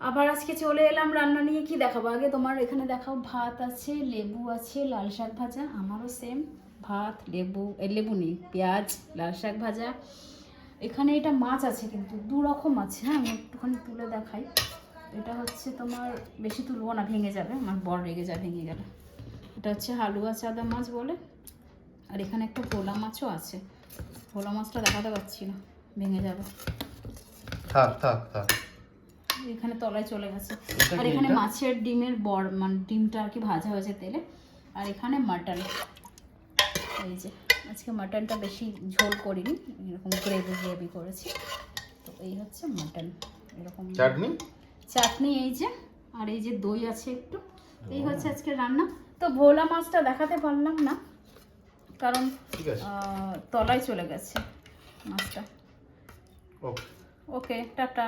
আবার আজকে চলে এলাম রান্না নিয়ে। কি দেখাবো আগে তোমার? এখানে দেখাও, ভাত আছে, লেবু আছে, লাল শাক ভাজা। আমারও সেম, ভাত, লেবু, লেবু নেই, পেঁয়াজ, লাল শাক ভাজা। এখানে এটা মাছ আছে, কিন্তু দু রকম আছে। হ্যাঁ, আমি একটুখানি তুলে দেখাই। এটা হচ্ছে তোমার, বেশি তুলবো না, ভেঙে যাবে, আমার বর রেগে যায় ভেঙে গেলে। এটা হচ্ছে হালুয়া চাদা মাছ বলে। আর এখানে একটা ভোলা মাছও আছে। ভোলা মাছটা দেখাতে পারছি না, ভেঙে যাবে। থাক থাক থাক, এখানে তলায় চলে গেছে। আর এখানে মাছের ডিমের মানে ডিমটা আর কি ভাজা হয়েছে তেলে। আর এখানে মাটন। এই যে আজকে মাটনটা বেশি ঝোল করিনি, এরকম গ্রেভি করেছি। তো এই হচ্ছে মাটন। এরকম চাটনি চাটনি এই যে, আর এই যে দই আছে একটু। এই হচ্ছে আজকে রান্না। তো ভোলা মাছটা দেখাতে পারলাম না, কারণ তলায় চলে গেছে মাছটা। ওকে ওকে, টাটা।